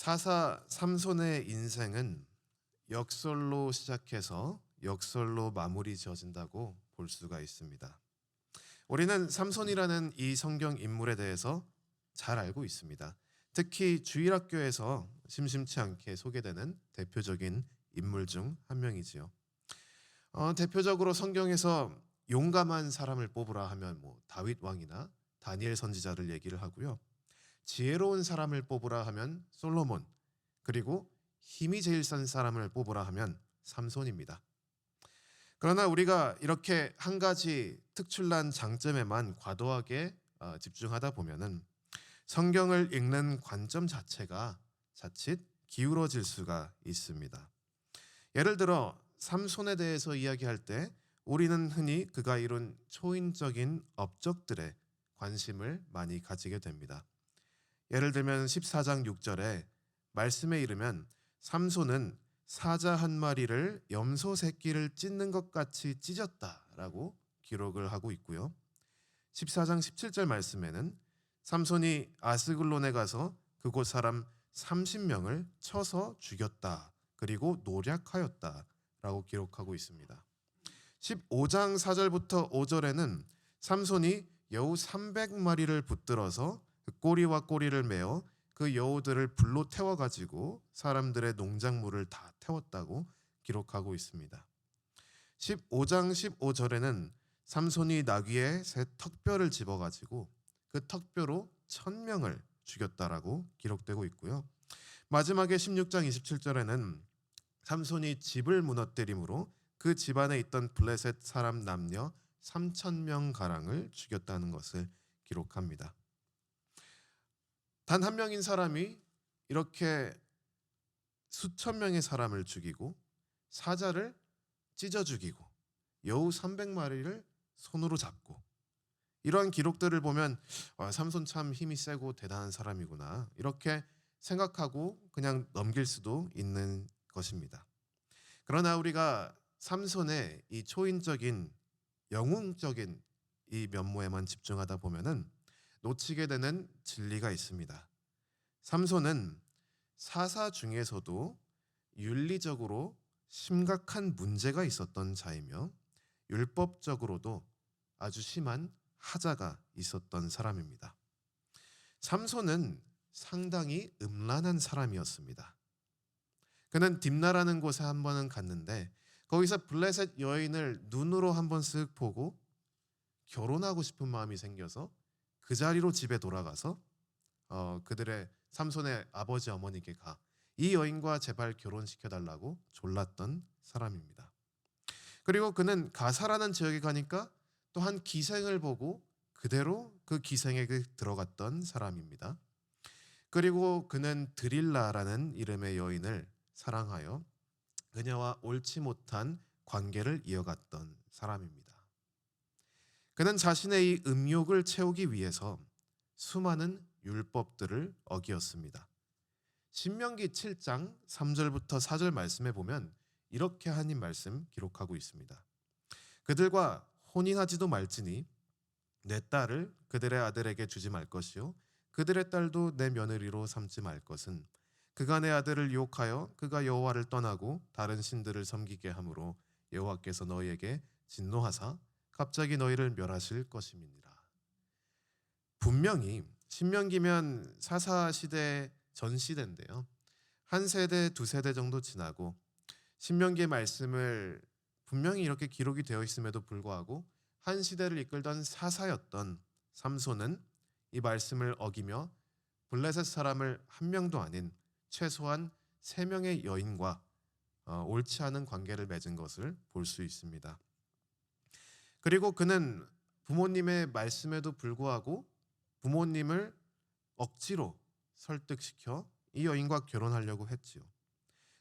사사 삼손의 인생은 역설로 시작해서 역설로 마무리 지어진다고 볼 수가 있습니다. 우리는 삼손이라는 이 성경 인물에 대해서 잘 알고 있습니다. 특히 주일학교에서 심심치 않게 소개되는 대표적인 인물 중 한 명이지요. 대표적으로 성경에서 용감한 사람을 뽑으라 하면 다윗 왕이나 다니엘 선지자를 얘기를 하고요. 지혜로운 사람을 뽑으라 하면 솔로몬, 그리고 힘이 제일 센 사람을 뽑으라 하면 삼손입니다. 그러나 우리가 이렇게 한 가지 특출난 장점에만 과도하게 집중하다 보면은 성경을 읽는 관점 자체가 자칫 기울어질 수가 있습니다. 예를 들어 삼손에 대해서 이야기할 때 우리는 흔히 그가 이룬 초인적인 업적들에 관심을 많이 가지게 됩니다. 예를 들면 14장 6절에 말씀에 이르면 삼손은 사자 한 마리를 염소 새끼를 찢는 것 같이 찢었다라고 기록을 하고 있고요. 14장 17절 말씀에는 삼손이 아스글론에 가서 그곳 사람 30명을 쳐서 죽였다. 그리고 노략하였다라고 기록하고 있습니다. 15장 4절부터 5절에는 삼손이 여우 300마리를 붙들어서 그 꼬리와 꼬리를 메어 그 여우들을 불로 태워가지고 사람들의 농작물을 다 태웠다고 기록하고 있습니다. 15장 15절에는 삼손이 나귀의 새 턱뼈를 집어가지고 그 턱뼈로 1000명을 죽였다라고 기록되고 있고요. 마지막에 16장 27절에는 삼손이 집을 무너뜨림으로 그 집안에 있던 블레셋 사람 남녀 3000명 가량을 죽였다는 것을 기록합니다. 단 한 명인 사람이 이렇게 수천 명의 사람을 죽이고 사자를 찢어 죽이고 여우 300마리를 손으로 잡고 이러한 기록들을 보면 삼손 참 힘이 세고 대단한 사람이구나 이렇게 생각하고 그냥 넘길 수도 있는 것입니다. 그러나 우리가 삼손의 이 초인적인 영웅적인 이 면모에만 집중하다 보면은 놓치게 되는 진리가 있습니다. 삼손은 사사 중에서도 윤리적으로 심각한 문제가 있었던 자이며 율법적으로도 아주 심한 하자가 있었던 사람입니다. 삼손은 상당히 음란한 사람이었습니다. 그는 딥나라는 곳에 한 번은 갔는데 거기서 블레셋 여인을 눈으로 한 번 쓱 보고 결혼하고 싶은 마음이 생겨서 그 자리로 집에 돌아가서 그들의 삼손의 아버지 어머니께 이 여인과 제발 결혼시켜달라고 졸랐던 사람입니다. 그리고 그는 가사라는 지역에 가니까 또 한 기생을 보고 그대로 그 기생에게 들어갔던 사람입니다. 그리고 그는 드릴라라는 이름의 여인을 사랑하여 그녀와 옳지 못한 관계를 이어갔던 사람입니다. 그는 자신의 이 음욕을 채우기 위해서 수많은 율법들을 어기었습니다. 신명기 7장 3절부터 4절 말씀에 보면 이렇게 하나님 말씀 기록하고 있습니다. 그들과 혼인하지도 말지니 내 딸을 그들의 아들에게 주지 말 것이요 그들의 딸도 내 며느리로 삼지 말 것은 그가 내 아들을 유혹하여 그가 여호와를 떠나고 다른 신들을 섬기게 하므로 여호와께서 너희에게 진노하사 갑자기 너희를 멸하실 것임이니라. 분명히 신명기면 사사시대 전 시대인데요. 한 세대 두 세대 정도 지나고 신명기의 말씀을 분명히 이렇게 기록이 되어 있음에도 불구하고 한 시대를 이끌던 사사였던 삼손은 이 말씀을 어기며 블레셋 사람을 한 명도 아닌 최소한 3명의 여인과 옳지 않은 관계를 맺은 것을 볼 수 있습니다. 그리고 그는 부모님의 말씀에도 불구하고 부모님을 억지로 설득시켜 이 여인과 결혼하려고 했지요.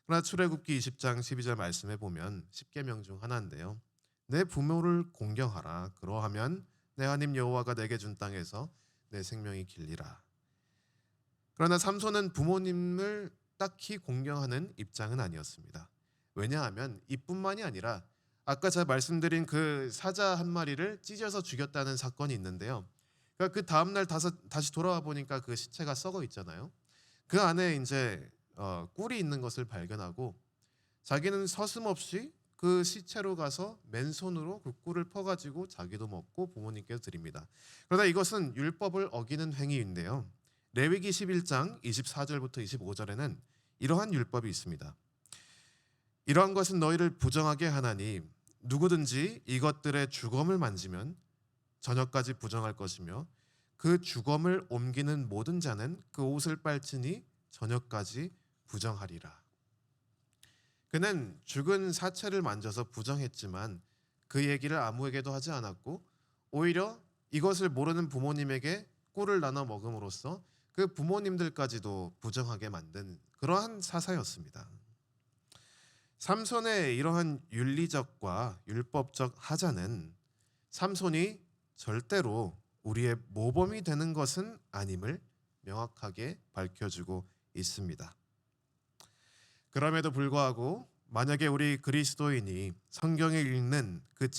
그러나 출애굽기 20장 12절 말씀에 보면 10계명 중 하나인데요. 내 부모를 공경하라. 그러하면 내 하나님 여호와가 내게 준 땅에서 내 생명이 길리라. 그러나 삼손은 부모님을 딱히 공경하는 입장은 아니었습니다. 왜냐하면 이뿐만이 아니라 아까 제가 말씀드린 그 사자 한 마리를 찢어서 죽였다는 사건이 있는데요. 그러니까 그 다음날 다시 돌아와 보니까 그 시체가 썩어 있잖아요. 그 안에 이제 꿀이 있는 것을 발견하고 자기는 서슴없이 그 시체로 가서 맨손으로 그 꿀을 퍼가지고 자기도 먹고 부모님께 드립니다. 그러나 이것은 율법을 어기는 행위인데요. 레위기 11장 24절부터 25절에는 이러한 율법이 있습니다. 이러한 것은 너희를 부정하게 하나니 누구든지 이것들의 주검을 만지면 저녁까지 부정할 것이며 그 주검을 옮기는 모든 자는 그 옷을 빨지니 저녁까지 부정하리라. 그는 죽은 사체를 만져서 부정했지만 그 얘기를 아무에게도 하지 않았고 오히려 이것을 모르는 부모님에게 꿀을 나눠 먹음으로써 그 부모님들까지도 부정하게 만든 그러한 사사였습니다. 삼손의 이러한 윤리적과 율법적 하자는 삼손이 절대로 우리의 모범이 되는 것은 아님을 명확하게 밝혀주고 있습니다. 그럼에도 불구하고 만약에 우리 그리스도인이 성경을 읽는 그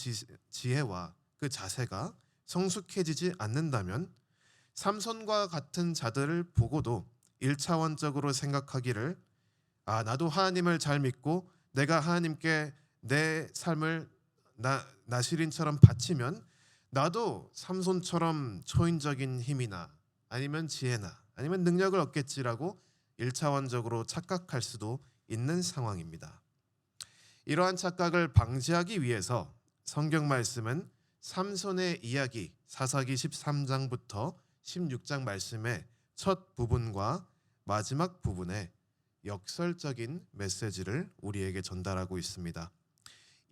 지혜와 그 자세가 성숙해지지 않는다면 삼손과 같은 자들을 보고도 1차원적으로 생각하기를 나도 하나님을 잘 믿고 내가 하나님께 내 삶을 나시린처럼 바치면 나도 삼손처럼 초인적인 힘이나 아니면 지혜나 아니면 능력을 얻겠지라고 1차원적으로 착각할 수도 있는 상황입니다. 이러한 착각을 방지하기 위해서 성경 말씀은 삼손의 이야기 사사기 13장부터 16장 말씀의 첫 부분과 마지막 부분에 역설적인 메시지를 우리에게 전달하고 있습니다.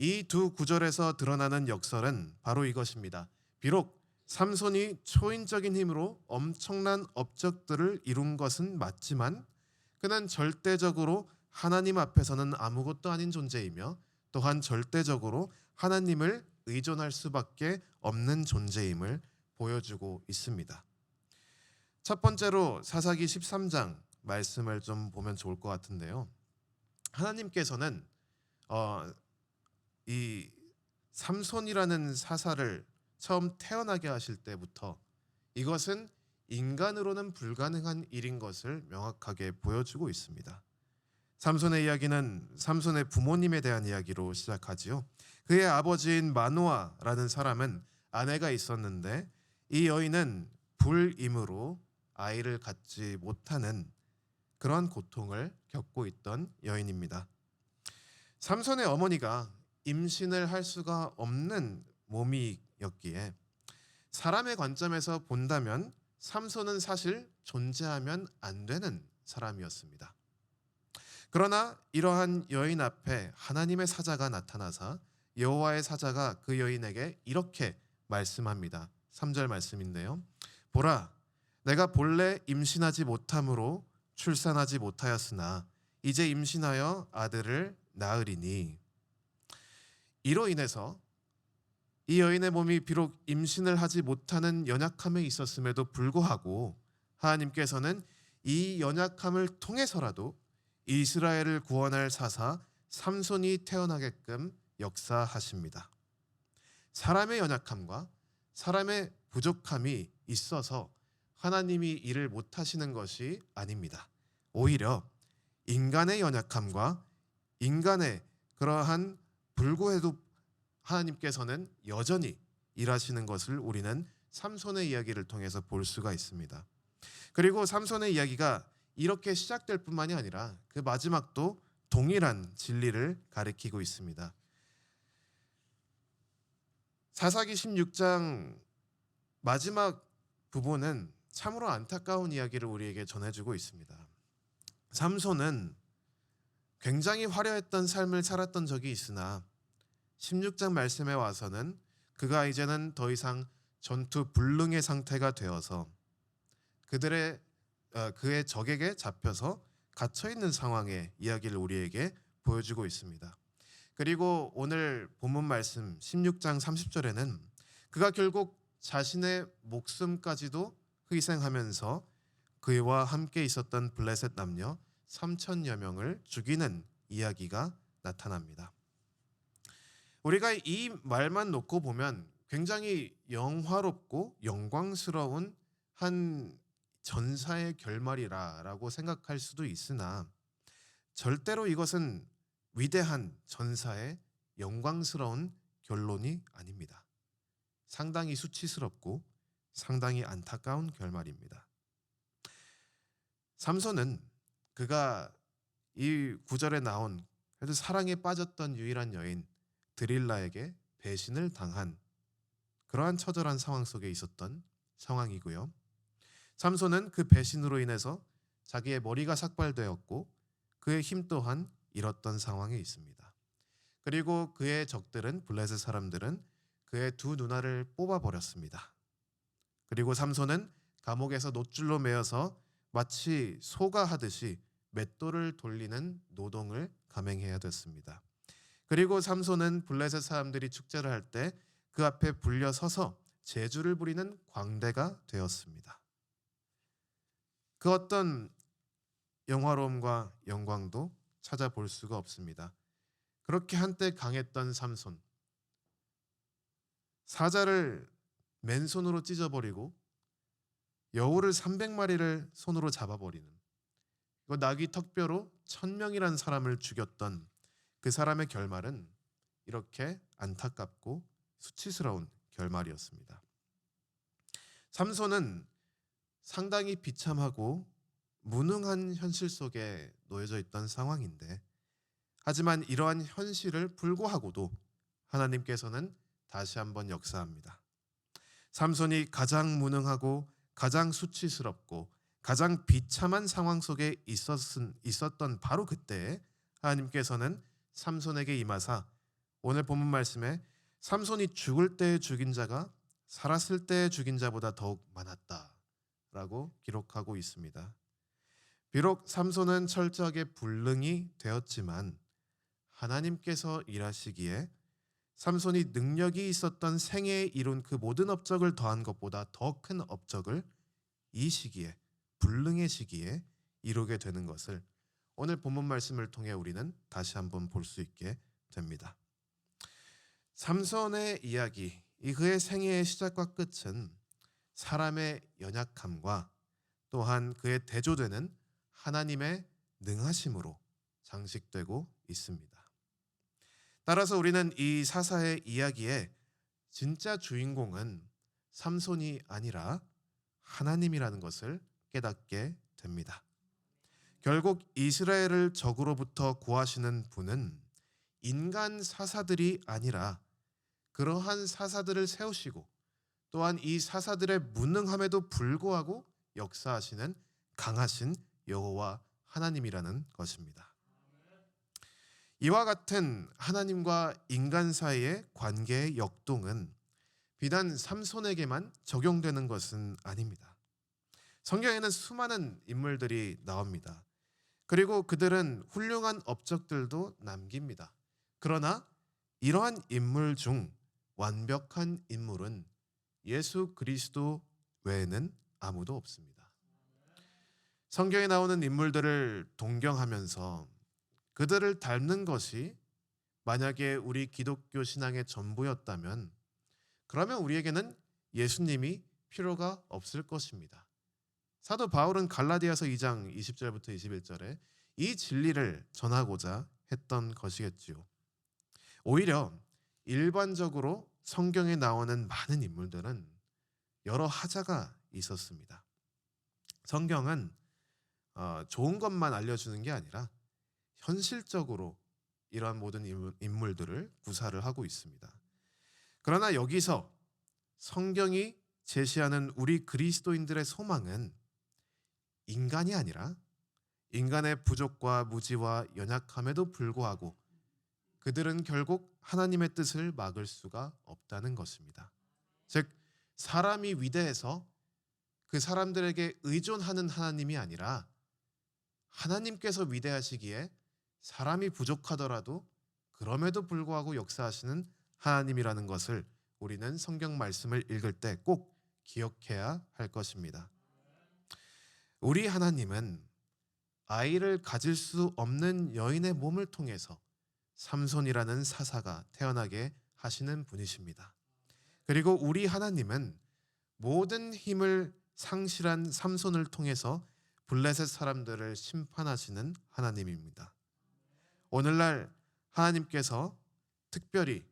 이 두 구절에서 드러나는 역설은 바로 이것입니다. 비록 삼손이 초인적인 힘으로 엄청난 업적들을 이룬 것은 맞지만 그는 절대적으로 하나님 앞에서는 아무것도 아닌 존재이며 또한 절대적으로 하나님을 의존할 수밖에 없는 존재임을 보여주고 있습니다. 첫 번째로 사사기 13장 말씀을 좀 보면 좋을 것 같은데요. 하나님께서는 이 삼손이라는 사사를 처음 태어나게 하실 때부터 이것은 인간으로는 불가능한 일인 것을 명확하게 보여주고 있습니다. 삼손의 이야기는 삼손의 부모님에 대한 이야기로 시작하지요. 그의 아버지인 마노아라는 사람은 아내가 있었는데 이 여인은 불임으로 아이를 갖지 못하는 그런 고통을 겪고 있던 여인입니다. 삼손의 어머니가 임신을 할 수가 없는 몸이었기에 사람의 관점에서 본다면 삼손은 사실 존재하면 안 되는 사람이었습니다. 그러나 이러한 여인 앞에 하나님의 사자가 나타나사 여호와의 사자가 그 여인에게 이렇게 말씀합니다. 3절 말씀인데요. 보라, 내가 본래 임신하지 못함으로 출산하지 못하였으나 이제 임신하여 아들을 낳으리니. 이로 인해서 이 여인의 몸이 비록 임신을 하지 못하는 연약함에 있었음에도 불구하고 하나님께서는 이 연약함을 통해서라도 이스라엘을 구원할 사사 삼손이 태어나게끔 역사하십니다. 사람의 연약함과 사람의 부족함이 있어서 하나님이 일을 못하시는 것이 아닙니다. 오히려 인간의 연약함과 인간의 그러한 불구해도 하나님께서는 여전히 일하시는 것을 우리는 삼손의 이야기를 통해서 볼 수가 있습니다. 그리고 삼손의 이야기가 이렇게 시작될 뿐만이 아니라 그 마지막도 동일한 진리를 가리키고 있습니다. 사사기 16장 마지막 부분은 참으로 안타까운 이야기를 우리에게 전해주고 있습니다. 삼손은 굉장히 화려했던 삶을 살았던 적이 있으나 16장 말씀에 와서는 그가 이제는 더 이상 전투 불능의 상태가 되어서 그의 적에게 잡혀서 갇혀있는 상황의 이야기를 우리에게 보여주고 있습니다. 그리고 오늘 본문 말씀 16장 30절에는 그가 결국 자신의 목숨까지도 희생하면서 그와 함께 있었던 블레셋 남녀 3,000여 명을 죽이는 이야기가 나타납니다. 우리가 이 말만 놓고 보면 굉장히 영화롭고 영광스러운 한 전사의 결말이라고 생각할 수도 있으나 절대로 이것은 위대한 전사의 영광스러운 결론이 아닙니다. 상당히 수치스럽고 상당히 안타까운 결말입니다. 삼손은 그가 이 구절에 나온 그래도 사랑에 빠졌던 유일한 여인 드릴라에게 배신을 당한 그러한 처절한 상황 속에 있었던 상황이고요. 삼손은 그 배신으로 인해서 자기의 머리가 삭발되었고 그의 힘 또한 잃었던 상황에 있습니다. 그리고 그의 적들은 블레셋 사람들은 그의 두 누나를 뽑아버렸습니다. 그리고 삼손은 감옥에서 노줄로 매어서 마치 소가 하듯이 맷돌을 돌리는 노동을 감행해야 됐습니다. 그리고 삼손은 블레셋 사람들이 축제를 할 때 그 앞에 불려 서서 제주를 부리는 광대가 되었습니다. 그 어떤 영화로움과 영광도 찾아볼 수가 없습니다. 그렇게 한때 강했던 삼손, 사자를 맨손으로 찢어버리고 여우를 300마리를 손으로 잡아버리는, 나귀 턱뼈로 1000명이라는 사람을 죽였던 그 사람의 결말은 이렇게 안타깝고 수치스러운 결말이었습니다. 삼손은 상당히 비참하고 무능한 현실 속에 놓여져 있던 상황인데, 하지만 이러한 현실을 불구하고도 하나님께서는 다시 한번 역사합니다. 삼손이 가장 무능하고 가장 수치스럽고 가장 비참한 상황 속에 있었던 바로 그때에 하나님께서는 삼손에게 임하사 오늘 본문 말씀에 삼손이 죽을 때에 죽인 자가 살았을 때에 죽인 자보다 더욱 많았다라고 기록하고 있습니다. 비록 삼손은 철저하게 불능이 되었지만 하나님께서 일하시기에 삼손이 능력이 있었던 생애에 이룬 그 모든 업적을 더한 것보다 더 큰 업적을 이 시기에, 불능의 시기에 이루게 되는 것을 오늘 본문 말씀을 통해 우리는 다시 한번 볼 수 있게 됩니다. 삼손의 이야기, 그의 생애의 시작과 끝은 사람의 연약함과 또한 그의 대조되는 하나님의 능하심으로 장식되고 있습니다. 따라서 우리는 이 사사의 이야기의 진짜 주인공은 삼손이 아니라 하나님이라는 것을 깨닫게 됩니다. 결국 이스라엘을 적으로부터 구하시는 분은 인간 사사들이 아니라 그러한 사사들을 세우시고 또한 이 사사들의 무능함에도 불구하고 역사하시는 강하신 여호와 하나님이라는 것입니다. 이와 같은 하나님과 인간 사이의 관계의 역동은 비단 삼손에게만 적용되는 것은 아닙니다. 성경에는 수많은 인물들이 나옵니다. 그리고 그들은 훌륭한 업적들도 남깁니다. 그러나 이러한 인물 중 완벽한 인물은 예수 그리스도 외에는 아무도 없습니다. 성경에 나오는 인물들을 동경하면서 그들을 닮는 것이 만약에 우리 기독교 신앙의 전부였다면 그러면 우리에게는 예수님이 필요가 없을 것입니다. 사도 바울은 갈라디아서 2장 20절부터 21절에 이 진리를 전하고자 했던 것이겠지요. 오히려 일반적으로 성경에 나오는 많은 인물들은 여러 하자가 있었습니다. 성경은 좋은 것만 알려주는 게 아니라 현실적으로 이러한 모든 인물들을 구사를 하고 있습니다. 그러나 여기서 성경이 제시하는 우리 그리스도인들의 소망은 인간이 아니라 인간의 부족과 무지와 연약함에도 불구하고 그들은 결국 하나님의 뜻을 막을 수가 없다는 것입니다. 즉 사람이 위대해서 그 사람들에게 의존하는 하나님이 아니라 하나님께서 위대하시기에 사람이 부족하더라도 그럼에도 불구하고 역사하시는 하나님이라는 것을 우리는 성경 말씀을 읽을 때 꼭 기억해야 할 것입니다. 우리 하나님은 아이를 가질 수 없는 여인의 몸을 통해서 삼손이라는 사사가 태어나게 하시는 분이십니다. 그리고 우리 하나님은 모든 힘을 상실한 삼손을 통해서 블레셋 사람들을 심판하시는 하나님입니다. 오늘날 하나님께서 특별히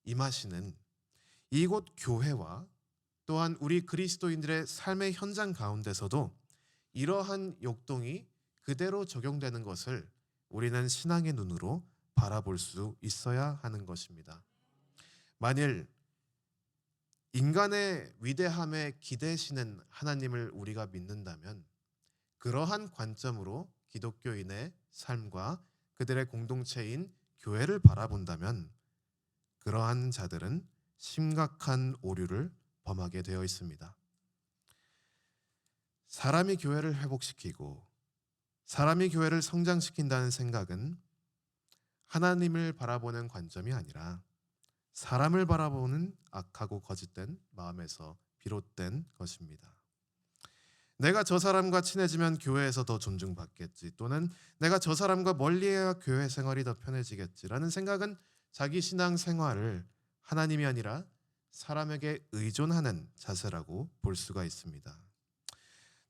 임하시는 이곳 교회와 또한 우리 그리스도인들의 삶의 현장 가운데서도 이러한 역동이 그대로 적용되는 것을 우리는 신앙의 눈으로 바라볼 수 있어야 하는 것입니다. 만일 인간의 위대함에 기대시는 하나님을 우리가 믿는다면 그러한 관점으로 기독교인의 삶과 그들의 공동체인 교회를 바라본다면 그러한 자들은 심각한 오류를 범하게 되어 있습니다. 사람이 교회를 회복시키고 사람이 교회를 성장시킨다는 생각은 하나님을 바라보는 관점이 아니라 사람을 바라보는 악하고 거짓된 마음에서 비롯된 것입니다. 내가 저 사람과 친해지면 교회에서 더 존중받겠지, 또는 내가 저 사람과 멀리해야 교회 생활이 더 편해지겠지라는 생각은 자기 신앙 생활을 하나님이 아니라 사람에게 의존하는 자세라고 볼 수가 있습니다.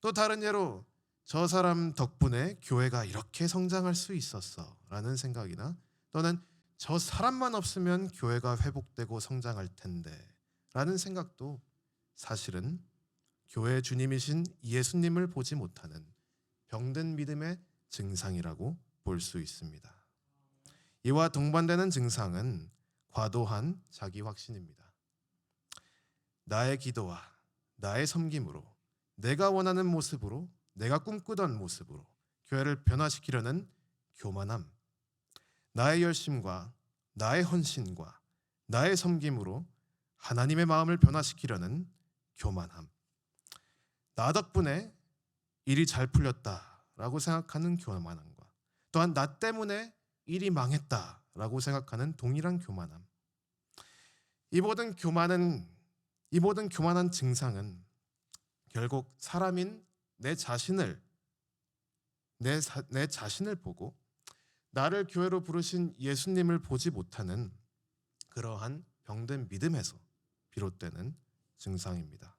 또 다른 예로 저 사람 덕분에 교회가 이렇게 성장할 수 있었어 라는 생각이나, 또는 저 사람만 없으면 교회가 회복되고 성장할 텐데 라는 생각도 사실은 교회의 주님이신 예수님을 보지 못하는 병든 믿음의 증상이라고 볼 수 있습니다. 이와 동반되는 증상은 과도한 자기 확신입니다. 나의 기도와 나의 섬김으로, 내가 원하는 모습으로, 내가 꿈꾸던 모습으로 교회를 변화시키려는 교만함, 나의 열심과 나의 헌신과 나의 섬김으로 하나님의 마음을 변화시키려는 교만함, 나 덕분에 일이 잘 풀렸다라고 생각하는 교만함과, 또한 나 때문에 일이 망했다라고 생각하는 동일한 교만함. 이 모든 교만한 증상은 결국 사람인 내 자신을 보고 나를 교회로 부르신 예수님을 보지 못하는 그러한 병든 믿음에서 비롯되는 증상입니다.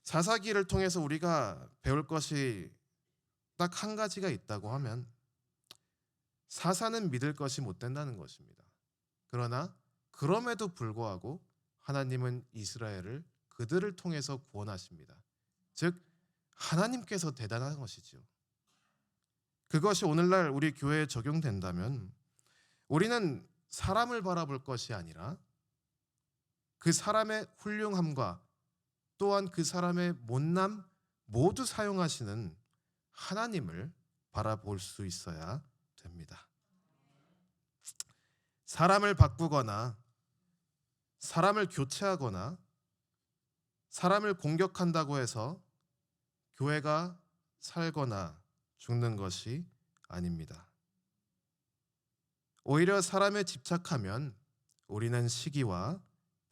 사사기를 통해서 우리가 배울 것이 딱 한 가지가 있다고 하면 사사는 믿을 것이 못 된다는 것입니다. 그러나 그럼에도 불구하고 하나님은 이스라엘을 그들을 통해서 구원하십니다. 즉 하나님께서 대단한 것이죠. 그것이 오늘날 우리 교회에 적용된다면 우리는 사람을 바라볼 것이 아니라 그 사람의 훌륭함과 또한 그 사람의 못남 모두 사용하시는 하나님을 바라볼 수 있어야 됩니다. 사람을 바꾸거나 사람을 교체하거나 사람을 공격한다고 해서 교회가 살거나 죽는 것이 아닙니다. 오히려 사람에 집착하면 우리는 시기와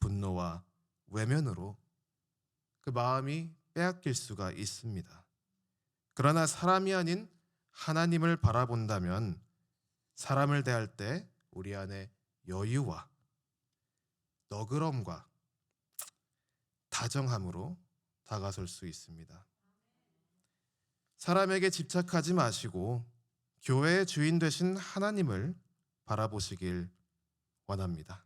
분노와 외면으로 그 마음이 빼앗길 수가 있습니다. 그러나 사람이 아닌 하나님을 바라본다면 사람을 대할 때 우리 안에 여유와 너그럼과 다정함으로 다가설 수 있습니다. 사람에게 집착하지 마시고 교회의 주인 되신 하나님을 바라보시길 원합니다.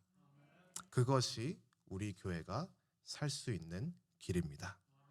그것이 우리 교회가 살 수 있는 길입니다.